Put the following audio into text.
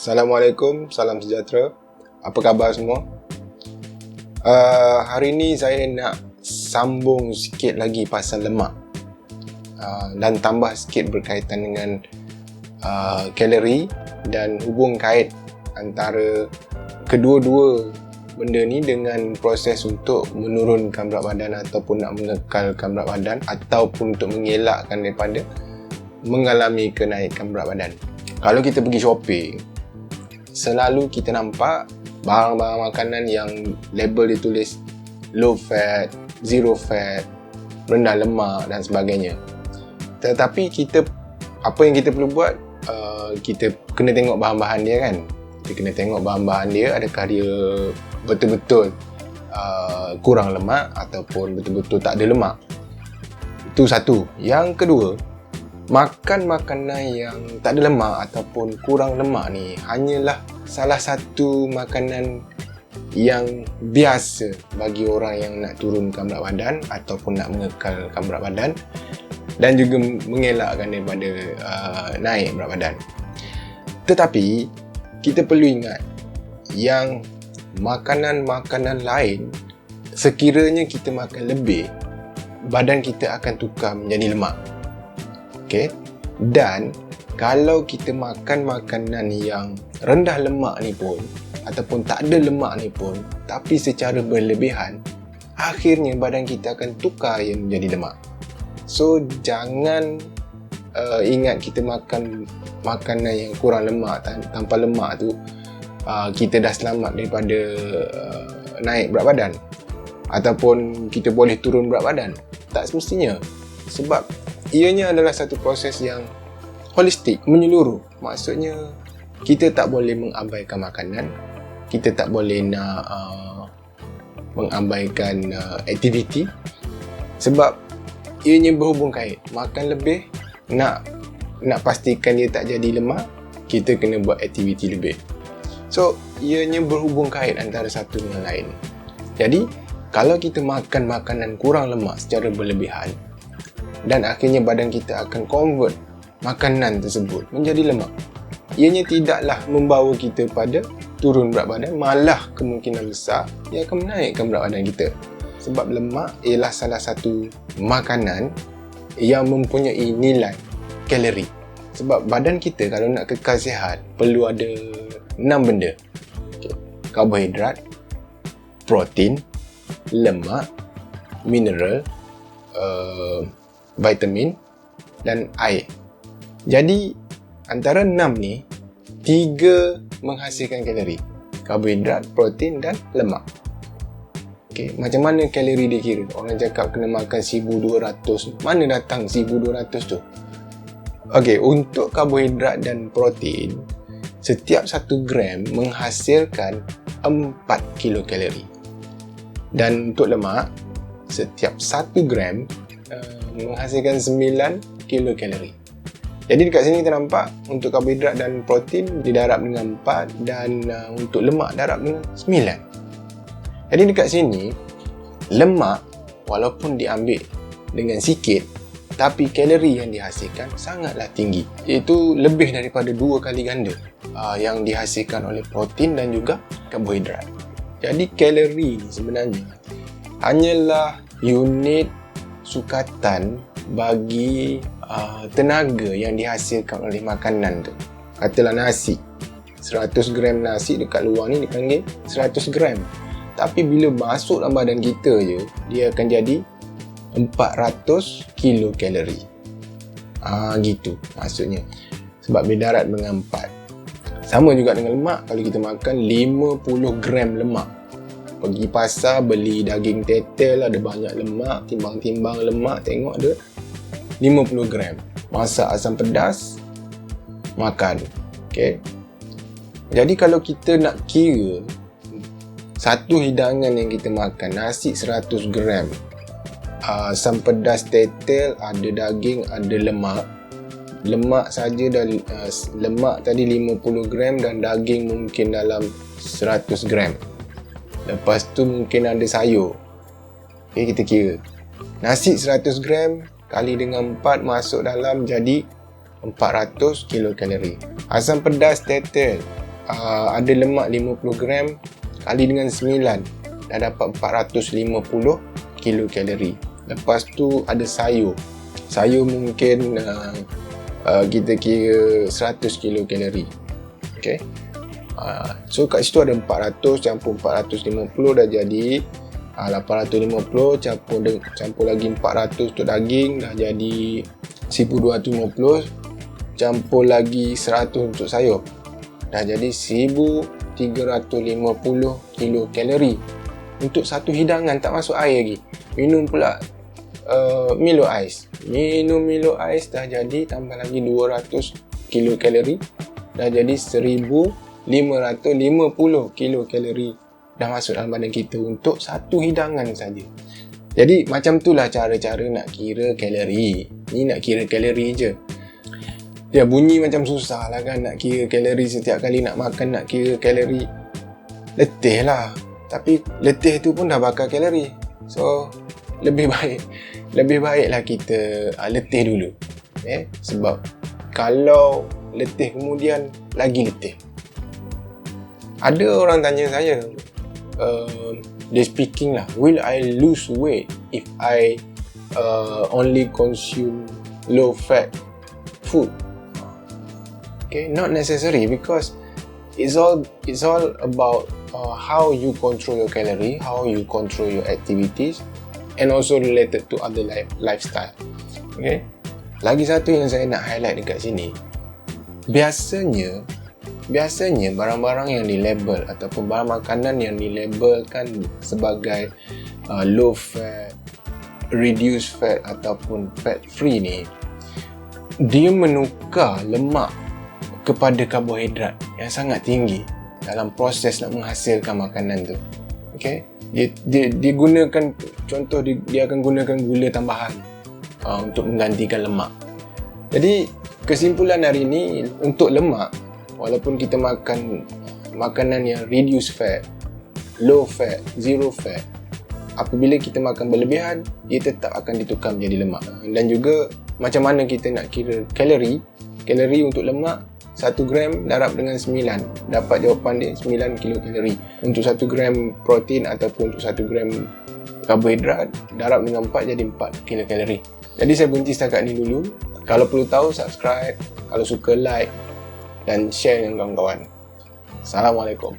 Assalamualaikum, salam sejahtera. Apa khabar semua? Hari ni saya nak sambung sikit lagi pasal lemak dan tambah sikit berkaitan dengan kalori dan hubung kait antara kedua-dua benda ni dengan proses untuk menurunkan berat badan ataupun nak mengekalkan berat badan ataupun untuk mengelakkan daripada mengalami kenaikan berat badan. Kalau kita pergi shopping, selalu kita nampak barang-barang makanan yang label ditulis low fat, zero fat, rendah lemak dan sebagainya. Tetapi apa yang kita perlu buat, kita kena tengok bahan-bahan dia kan. Kita kena tengok bahan-bahan dia, adakah dia betul-betul kurang lemak ataupun betul-betul tak ada lemak. Itu satu. Yang kedua, makan makanan yang tak ada lemak ataupun kurang lemak ni hanyalah salah satu makanan yang biasa bagi orang yang nak turunkan berat badan ataupun nak mengekalkan berat badan dan juga mengelakkan daripada naik berat badan. Tetapi kita perlu ingat yang makanan-makanan lain, sekiranya kita makan lebih, badan kita akan tukar menjadi lemak. Okay? Dan kalau kita makan makanan yang rendah lemak ni pun ataupun tak ada lemak ni pun tapi secara berlebihan, akhirnya badan kita akan tukar yang menjadi lemak. So jangan ingat kita makan makanan yang kurang lemak tanpa lemak tu kita dah selamat daripada naik berat badan ataupun kita boleh turun berat badan. Tak semestinya, sebab ianya adalah satu proses yang holistik, menyeluruh. Maksudnya kita tak boleh mengabaikan makanan, kita tak boleh nak mengabaikan aktiviti, sebab ianya berhubung kait. Makan lebih, nak pastikan dia tak jadi lemak, kita kena buat aktiviti lebih. So ianya berhubung kait antara satu dengan lain. Jadi kalau kita makan makanan kurang lemak secara berlebihan dan akhirnya badan kita akan convert makanan tersebut menjadi lemak, ianya tidaklah membawa kita pada turun berat badan, malah kemungkinan besar ia akan menaikkan berat badan kita. Sebab lemak ialah salah satu makanan yang mempunyai nilai kalori. Sebab badan kita kalau nak kekal sihat perlu ada 6 benda. Okay. Karbohidrat, protein, lemak, mineral, vitamin dan air. Jadi antara 6 ni, 3 menghasilkan kalori. Karbohidrat, protein dan lemak. Okay, macam mana kalori dia kira? Orang cakap kena makan 1200. Mana datang 1200 tu? Okay, untuk karbohidrat dan protein, setiap 1 gram menghasilkan 4 kilokalori. Dan untuk lemak, setiap 1 gram menghasilkan 9 kilokalori. Jadi dekat sini kita nampak untuk karbohidrat dan protein didarab dengan 4 dan untuk lemak darab dengan 9. Jadi dekat sini lemak walaupun diambil dengan sikit tapi kalori yang dihasilkan sangatlah tinggi, iaitu lebih daripada 2 kali ganda yang dihasilkan oleh protein dan juga karbohidrat. Jadi kalori ni sebenarnya hanyalah unit sukatan bagi tenaga yang dihasilkan oleh makanan tu. Katalah nasi, 100 gram nasi dekat luar ni dipanggil 100 gram. Tapi bila masuk dalam badan kita je, dia akan jadi 400 kilokalori. Gitu maksudnya. Sebab dia darat dengan 4. Sama juga dengan lemak. Kalau kita makan 50 gram lemak, pergi pasar beli daging tetel, ada banyak lemak, timbang-timbang lemak, tengok ada 50 gram. Masak asam pedas, makan. Okay. Jadi kalau kita nak kira satu hidangan yang kita makan, nasi 100 gram, asam pedas tetel, ada daging, ada lemak. Lemak saja dah lemak tadi 50 gram dan daging mungkin dalam 100 gram. Lepas tu mungkin ada sayur. Okay, kita kira. Nasi 100 gram kali dengan 4 masuk dalam jadi 400 kilokalori. Asam pedas tetel ada lemak 50 gram kali dengan 9 dah dapat 450 kilokalori. Lepas tu ada sayur. Sayur mungkin kita kira 100 kilokalori. Okay. So kat situ ada 400 campur 450 dah jadi 850, campur lagi 400 untuk daging dah jadi 1250, campur lagi 100 untuk sayur dah jadi 1350 kilokalori untuk satu hidangan, tak masuk air lagi. Minum pula Milo Ice. Minum Milo Ice dah jadi tambah lagi 200 kilokalori dah jadi 1550 kilokalori dah masuk dalam badan kita untuk satu hidangan saja. Jadi macam itulah cara-cara nak kira kalori. Ni nak kira kalori je. Dia bunyi macam susah lah kan, nak kira kalori setiap kali nak makan, nak kira kalori. Letih lah. Tapi letih tu pun dah bakar kalori. So lebih baiklah kita letih dulu. Sebab kalau letih kemudian lagi letih. Ada orang tanya saya, they speaking lah, will I lose weight if I only consume low fat food? Okay, not necessary, because it's all about how you control your calorie, how you control your activities, and also related to other lifestyle. Okay, lagi satu yang saya nak highlight dekat sini, biasanya barang-barang yang dilabel ataupun barang makanan yang dilabelkan sebagai low fat, reduced fat ataupun fat free ni, dia menukar lemak kepada karbohidrat yang sangat tinggi dalam proses nak menghasilkan makanan tu. Okay? Dia gunakan, contoh dia akan gunakan gula tambahan untuk menggantikan lemak. Jadi kesimpulan hari ni, untuk lemak, walaupun kita makan makanan yang reduced fat, low fat, zero fat, apabila kita makan berlebihan, dia tetap akan ditukar menjadi lemak. Dan juga macam mana kita nak kira kalori untuk lemak, 1 gram darab dengan 9, dapat jawapan dia 9 kilokalori. Untuk 1 gram protein ataupun untuk 1 gram karbohidrat, darab dengan 4 jadi 4 kilokalori. Jadi saya berhenti setakat ni dulu. Kalau perlu tahu, subscribe. Kalau suka, like dan share dengan kawan-kawan. Assalamualaikum.